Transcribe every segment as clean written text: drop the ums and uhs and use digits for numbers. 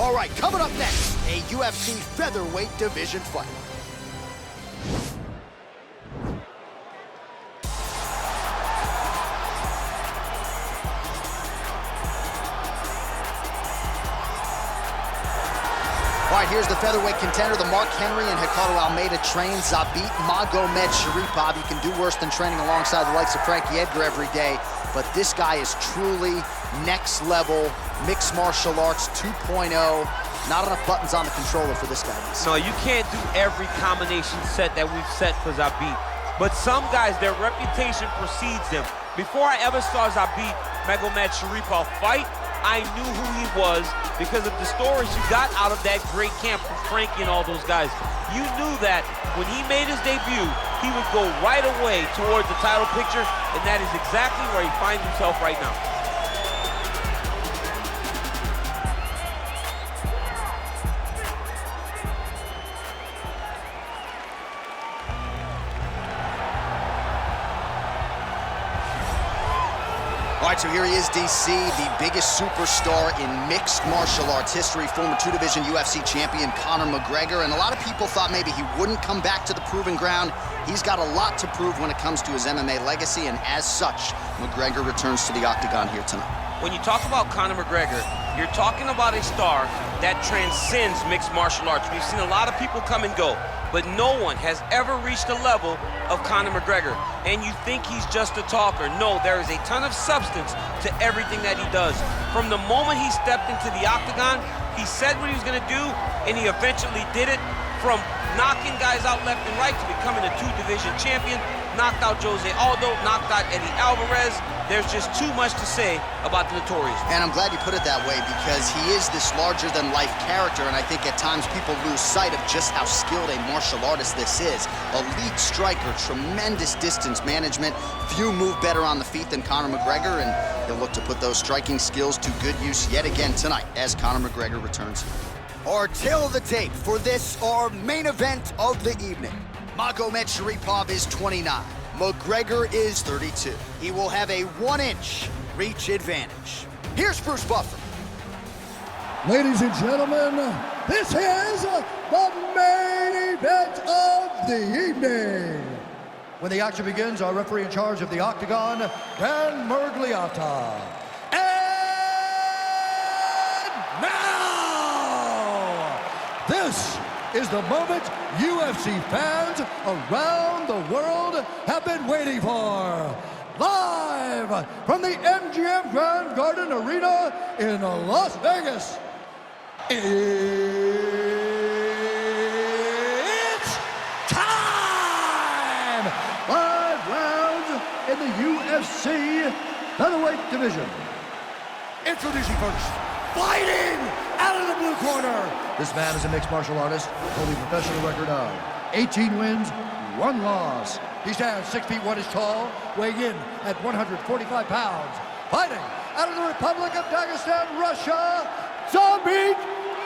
All right, coming up next, a UFC featherweight division fight. All right, here's the featherweight contender, the Mark Henry and Ricardo Almeida trained Zabit Magomedsharipov. You can do worse than training alongside the likes of Frankie Edgar every day, but this guy is truly next level, mixed martial arts 2.0. Not enough buttons on the controller for this guy. No, you can't do every combination set that we've set for Zabit. But some guys, their reputation precedes them. Before I ever saw Zabit Magomedsharipov fight, I knew who he was because of the stories you got out of that great camp from Frankie and all those guys. You knew that when he made his debut, he would go right away towards the title picture, and that is exactly where he finds himself right now. All right, so here he is, DC, the biggest superstar in mixed martial arts history, former two-division UFC champion Conor McGregor, and a lot of people thought maybe he wouldn't come back to the proving ground. He's got a lot to prove when it comes to his MMA legacy, and as such, McGregor returns to the octagon here tonight. When you talk about Conor McGregor, you're talking about a star that transcends mixed martial arts. We've seen a lot of people come and go, but no one has ever reached the level of Conor McGregor. And you think he's just a talker. No, there is a ton of substance to everything that he does. From the moment he stepped into the octagon, he said what he was gonna do, and he eventually did it. From knocking guys out left and right to becoming a two-division champion, knocked out Jose Aldo, knocked out Eddie Alvarez. There's just too much to say about the Notorious. And I'm glad you put it that way because he is this larger-than-life character, and I think at times people lose sight of just how skilled a martial artist this is. Elite striker, tremendous distance management. Few move better on the feet than Conor McGregor, and he'll look to put those striking skills to good use yet again tonight as Conor McGregor returns here. Our tail of the tape for this, our main event of the evening. Magomedsharipov is 29. McGregor is 32. He will have a 1-inch reach advantage. Here's Bruce Buffer. Ladies and gentlemen, this is the main event of the evening. When the action begins, our referee in charge of the octagon, Dan Mergliata. And now, this is the moment UFC fans around the world have been waiting for. Live from the MGM Grand Garden Arena in Las Vegas, it's time! 5 rounds in the UFC featherweight division. Introducing first, fighting out of the blue corner. This man is a mixed martial artist, holding a professional record of 18 wins, 1 loss. He stands 6 feet 1 inches tall, weighing in at 145 pounds. Fighting out of the Republic of Dagestan, Russia, Zabit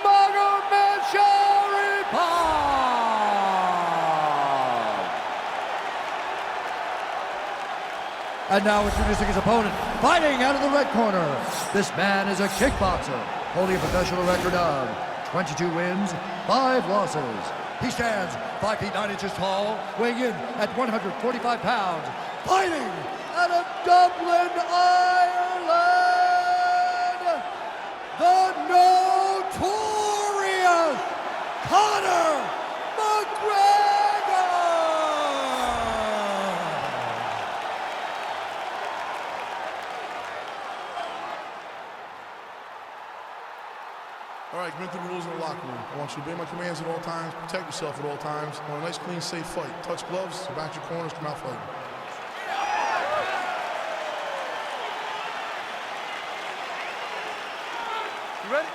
Magomedsharipov. And now introducing his opponent, fighting out of the red corner. This man is a kickboxer, holding a professional record of 22 wins, 5 losses. He stands 5 feet 9 inches tall, weighing in at 145 pounds. Fighting out of Dublin, Ireland, the notorious Conor McGregor! All right, commit the rules in the locker room. I want you to obey my commands at all times, protect yourself at all times. I want a nice, clean, safe fight. Touch gloves, back your corners, come out fighting. You ready?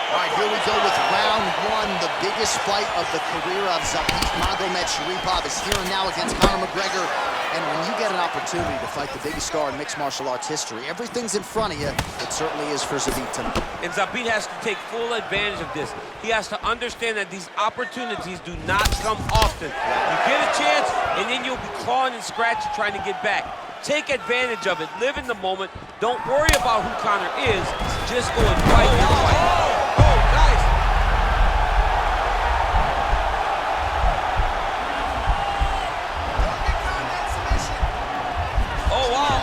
All right, here we go with round 1. won the biggest fight of the career of Zabit Magomedsharipov is here and now against Conor McGregor. And when you get an opportunity to fight the biggest star in mixed martial arts history, everything's in front of you. It certainly is for Zabit tonight. And Zabit has to take full advantage of this. He has to understand that these opportunities do not come often. You get a chance, and then you'll be clawing and scratching trying to get back. Take advantage of it. Live in the moment. Don't worry about who Conor is. Just go and fight your fight. Oh, nice. Oh, wow.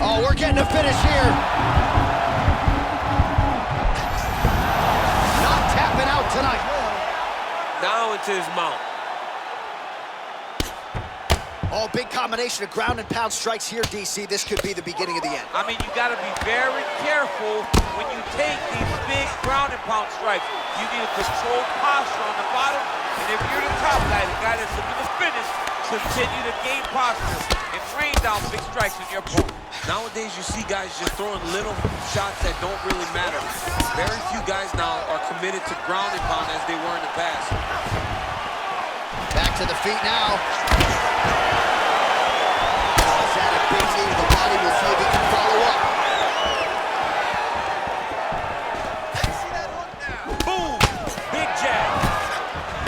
Oh, we're getting a finish here. Not tapping out tonight. Down into his mount. Oh, big combination of ground and pound strikes here, DC. This could be the beginning of the end. I mean, you got to be very careful when you take these big ground and pound strikes. You need a controlled posture on the bottom, and if you're the top guy, the guy that's looking to finish, continue to gain posture and rain down big strikes on your opponent. Nowadays, you see guys just throwing little shots that don't really matter. Very few guys now are committed to ground and pound as they were in the past. Back to the feet now. Is that a big knee to the body? We'll see if he can follow up. Boom! Big jab.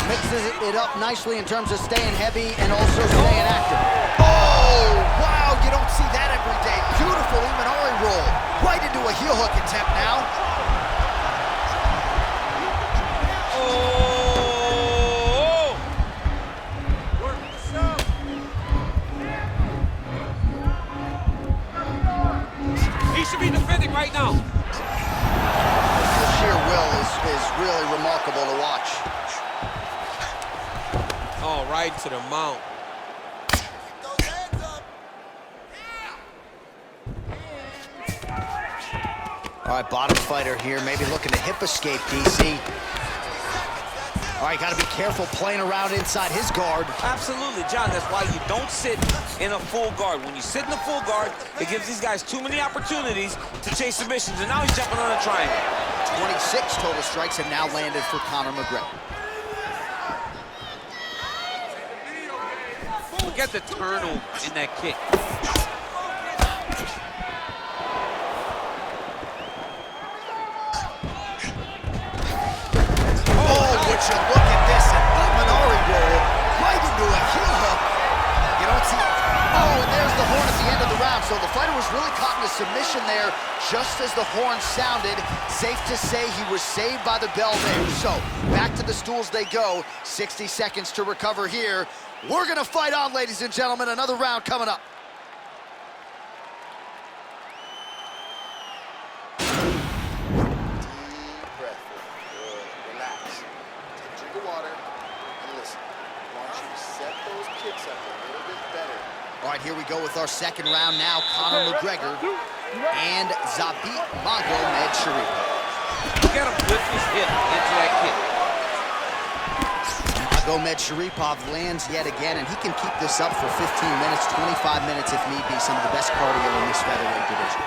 Mixes it up nicely in terms of staying heavy and also staying active. Oh, wow, you don't see that every day. Beautiful Imanari roll. Right into a heel hook attempt now. Oh! He should be defending right now. The sheer will is really remarkable to watch. Oh, right to the mount. All right, bottom fighter here, maybe looking to hip escape, DC. All right, got to be careful playing around inside his guard. Absolutely, John. That's why you don't sit in a full guard. When you sit in a full guard, it gives these guys too many opportunities to chase submissions, and now he's jumping on a triangle. 26 total strikes have now landed for Conor McGregor. Look at the turnover in that kick. Would you look at this, an Imanari roll right into a heel hook. You don't see, oh, and there's the horn at the end of the round. So the fighter was really caught in a submission there just as the horn sounded. Safe to say he was saved by the bell there. So back to the stools they go. 60 seconds to recover here. We're gonna fight on, ladies and gentlemen. Another round coming up. All right, here we go with our second round now. Conor McGregor and Zabit Magomedsharipov. Look at him lift his hip into that kick. Magomedsharipov lands yet again, and he can keep this up for 15 minutes, 25 minutes if need be. Some of the best cardio in this featherweight division.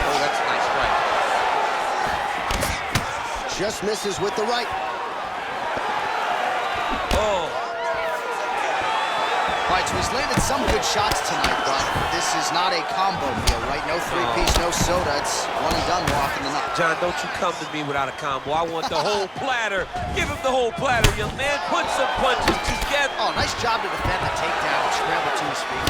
Oh, that's a nice strike. Just misses with the right. Oh. All right, so he's landed some good shots tonight, but this is not a combo meal, right? No three-piece, no soda. It's one and done, more often than not. John, don't you come to me without a combo. I want the whole platter. Give him the whole platter, young man. Put some punches together. Oh, nice job to defend the takedown and scramble to his feet.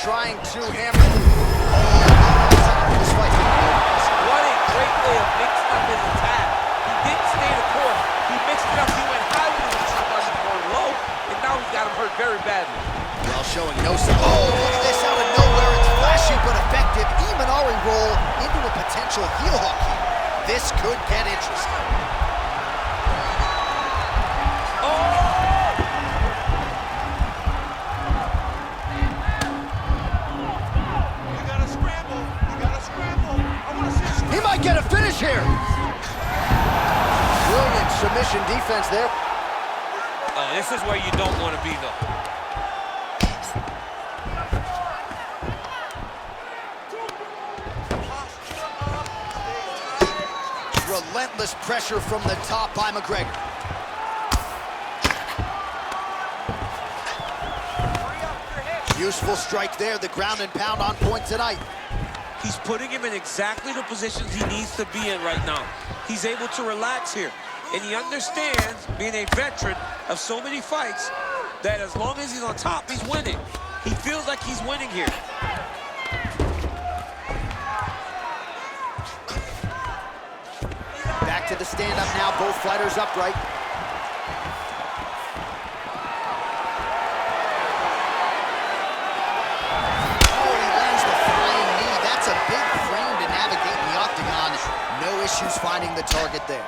Trying to hammer. This fight. What a great way of mixing up his attack. He didn't stay the course. He mixed it up. He went high with his shot, going low, and now he's got him hurt very badly. Well, showing no... Oh, look at this out of nowhere. It's flashy but effective. Imanari roll into a potential heel hook here. This could get interesting. He might get a finish here. Brilliant submission. Russian defense there. Oh, this is where you don't want to be, though. Relentless pressure from the top by McGregor. Useful strike there, the ground and pound on point tonight. He's putting him in exactly the positions he needs to be in right now. He's able to relax here. And he understands, being a veteran of so many fights, that as long as he's on top, he's winning. He feels like he's winning here. Back to the stand-up now, both fighters upright. Oh, he lands the flying knee. That's a big frame to navigate in the octagon. No issues finding the target there.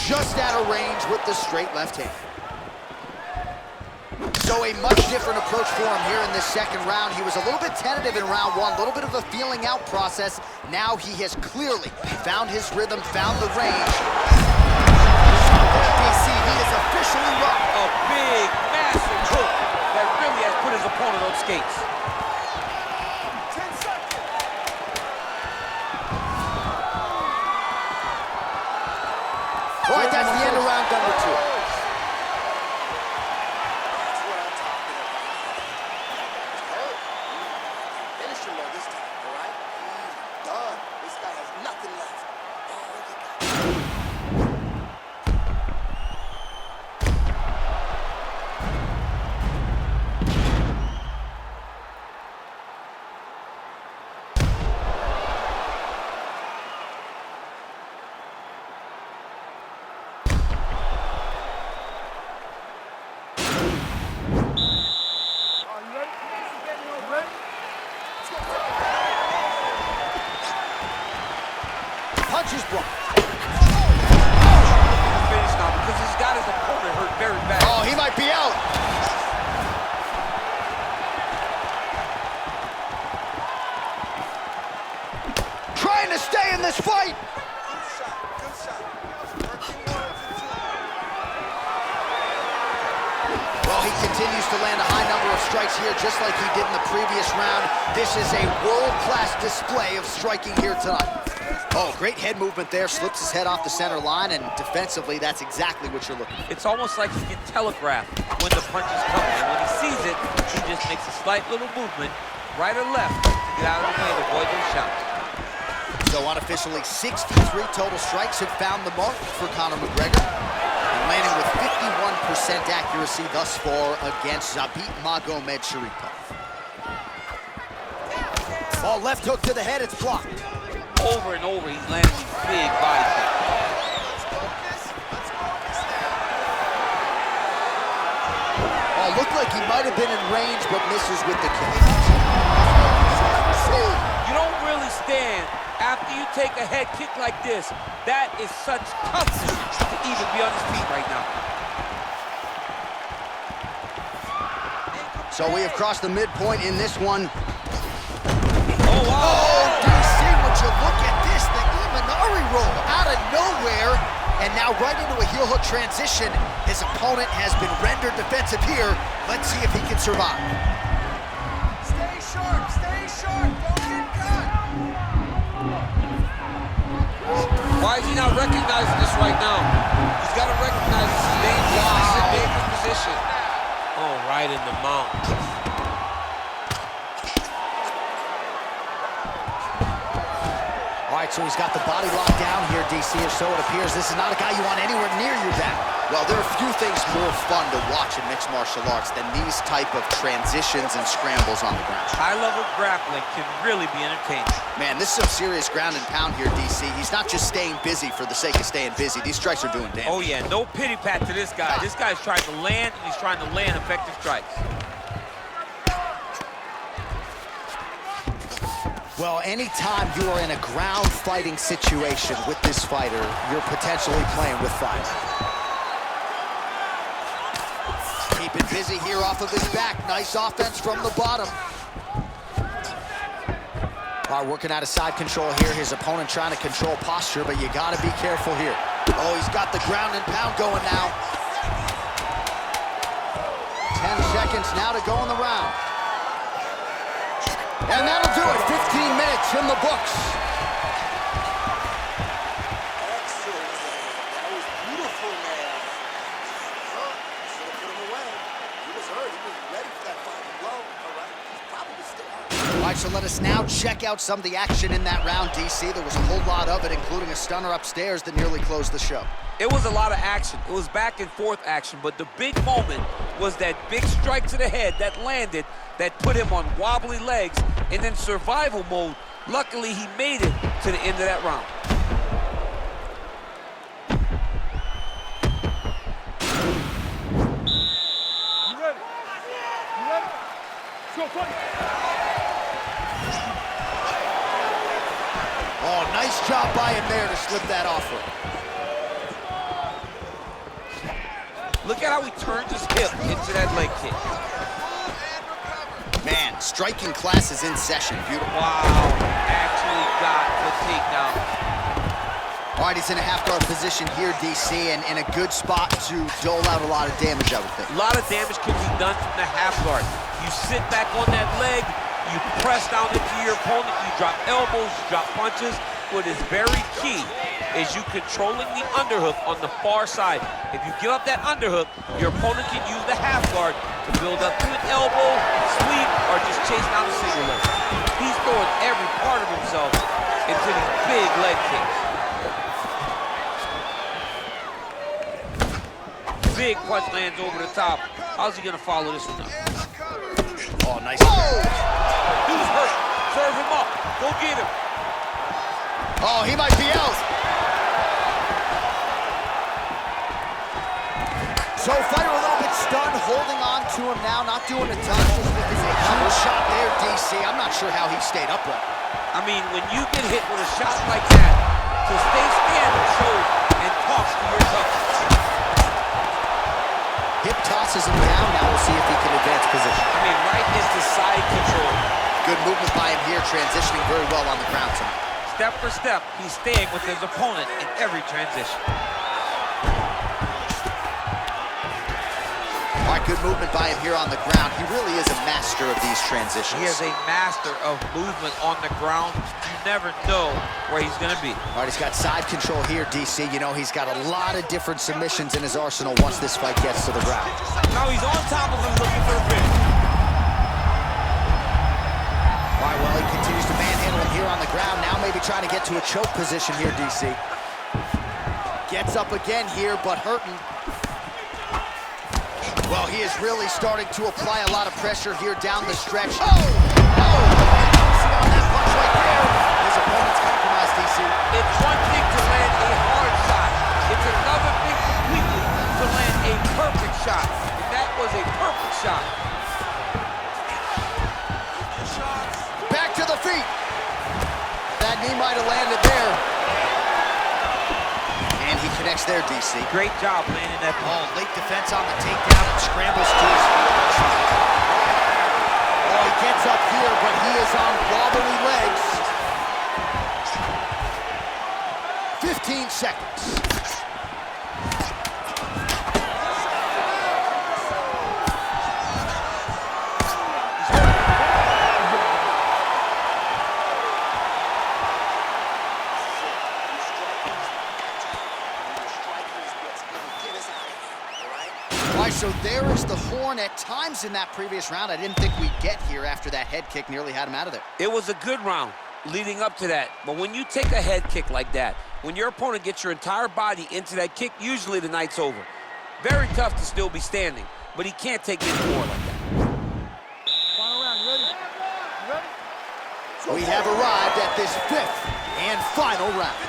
Just out of range with the straight left hand. So a much different approach for him here in this second round. He was a little bit tentative in round one, a little bit of a feeling out process. Now he has clearly found his rhythm, found the range. DC, he is officially rocked. A big, massive hook that really has put his opponent on skates. 10 seconds. All right, that's the end of round number 2. Punches blocked. Finish now because he's got his opponent hurt very bad. Oh, he might be out. Trying to stay in this fight. Good shot, good shot. Well, he continues to land a high number of strikes here, just like he did in the previous round. This is a world-class display of striking here tonight. Oh, great head movement there, slips his head off the center line, and defensively, that's exactly what you're looking for. It's almost like he can telegraph when the punch is coming. And when he sees it, he just makes a slight little movement, right or left, to get out of the way to avoid those shots. So unofficially, 63 total strikes have found the mark for Conor McGregor, and landing with 51% accuracy thus far against Zabit Magomedsharipov. Ball left hook to the head, it's blocked. Over and over, he's landing these big body shots. Oh, looked like he might have been in range, but misses with the kick. You don't really stand after you take a head kick like this. That is such toughness to even be on his feet right now. So we have crossed the midpoint in this one. Oh, wow. Oh, DC, would you look at this? The Imanari roll out of nowhere. And now right into a heel hook transition. His opponent has been rendered defensive here. Let's see if he can survive. Stay sharp, don't get cut. Why is he not recognizing this right now? He's got to recognize this is dangerous. This is a dangerous position. Oh, right in the mount. All right, so he's got the body locked down here, DC, or so it appears. This is not a guy you want anywhere near your back. Well, there are few things more fun to watch in mixed martial arts than these type of transitions and scrambles on the ground. High-level grappling can really be entertaining. Man, this is some serious ground and pound here, DC. He's not just staying busy for the sake of staying busy. These strikes are doing damage. Oh, yeah, no pity pat to this guy. This guy's trying to land, and he's trying to land effective strikes. Well, anytime you are in a ground fighting situation with this fighter, you're potentially playing with fire. Keeping busy here off of his back. Nice offense from the bottom. All right, working out of side control here. His opponent trying to control posture, but you gotta be careful here. Oh, he's got the ground and pound going now. 10 seconds now to go in the round. And that'll do it. 15 minutes in the books. Excellent. That was beautiful, man. Should have put him away. He was hurt. He was ready for that final blow. All right. He's probably still hurt. All right, so let us now check out some of the action in that round, DC. There was a whole lot of it, including a stunner upstairs that nearly closed the show. It was a lot of action. It was back and forth action, but the big moment was that big strike to the head that landed, that put him on wobbly legs, and then survival mode. Luckily, he made it to the end of that round. You ready? You ready? Let's go, fight. Oh, nice job by him there to slip that offer. Look at how he turns his hip into that leg kick. Man, striking class is in session. Beautiful. Wow, actually got the takedown. All right, he's in a half-guard position here, DC, and in a good spot to dole out a lot of damage, I would think. A lot of damage can be done from the half guard. You sit back on that leg, you press down into your opponent, you drop elbows, you drop punches. What is very key is you controlling the underhook on the far side. If you give up that underhook, your opponent can use the half guard to build up to an elbow, sweep, or just chase down a single leg. He's throwing every part of himself into these big leg kicks. Big punch lands over the top. How's he gonna follow this one up? Oh, nice. Oh! Dude's hurt. Serve him up. Go get him. Oh, he might be out. So fighter a little bit stunned, holding on to him now, not doing a ton. Just a huge shot there, DC. I'm not sure how he stayed upright. I mean, when you get hit with a shot like that, to stay standing shows and talks to your toughness. Hip tosses him down. Now we'll see if he can advance position. I mean, right into side control. Good movement by him here, transitioning very well on the ground tonight. Step for step, he's staying with his opponent in every transition. All right, good movement by him here on the ground. He really is a master of these transitions. He is a master of movement on the ground. You never know where he's gonna be. All right, he's got side control here, DC. You know, he's got a lot of different submissions in his arsenal once this fight gets to the ground. Now he's on top of him looking for a finish. All right, well, he continues to manhandle him here on the ground. Now maybe trying to get to a choke position here, DC. Gets up again here, but hurting. Well, he is really starting to apply a lot of pressure here down the stretch. Oh! Oh! See on that punch right there. His opponent's compromised, DC. It's one thing to land a hard shot. It's another thing completely to land a perfect shot. And that was a perfect shot. Back to the feet. That knee might have landed there. And he connects there, DC. Great job landing that punch. Oh, late defense on the takedown and scrambles to his feet. Oh, he gets up here, but he is on wobbly legs. 15 seconds. So there is the horn at times in that previous round. I didn't think we'd get here after that head kick nearly had him out of there. It was a good round leading up to that. But when you take a head kick like that, when your opponent gets your entire body into that kick, usually the night's over. Very tough to still be standing, but he can't take any more like that. Final round, you ready? You ready? We have arrived at this fifth and final round.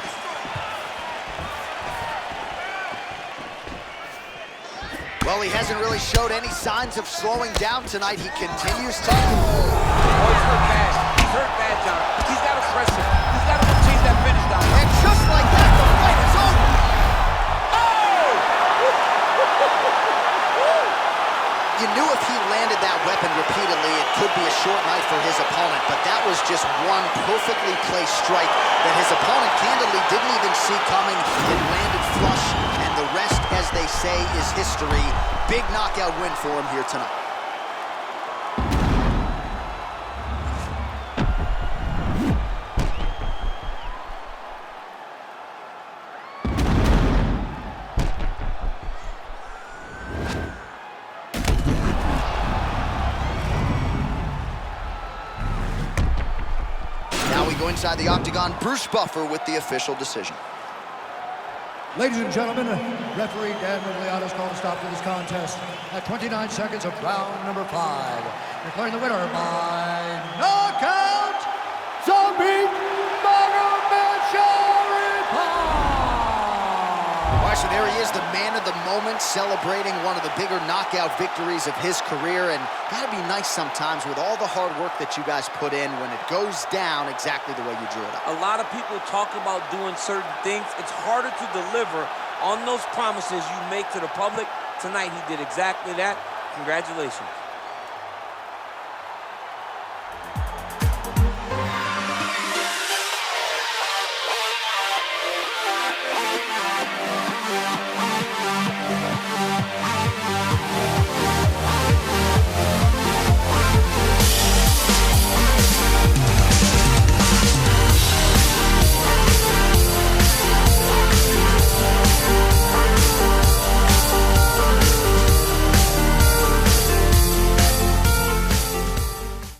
Well, he hasn't really showed any signs of slowing down tonight. He continues to... Oh, he's hurt bad. He's hurt bad, John. He's got to press him. He's got to chase that finish down. And just like that, the fight is over. Oh! You knew if he landed that weapon repeatedly, it could be a short night for his opponent, but that was just one perfectly placed strike that his opponent candidly didn't even see coming. It landed flush, and the rest, as they say, is history. Big knockout win for him here tonight. Go inside the octagon, Bruce Buffer with the official decision. Ladies and gentlemen, referee Dan Rigliano's called a stop to this contest at 29 seconds of round number 5. Declaring the winner by knockout, Zabit Magomedsharipov! All right, so there he is, the man of the moment, celebrating one of the bigger knockout victories of his career. And gotta be nice sometimes with all the hard work that you guys put in when it goes down exactly the way you drew it up. A lot of people talk about doing certain things. It's harder to deliver on those promises you make to the public. Tonight, he did exactly that. Congratulations.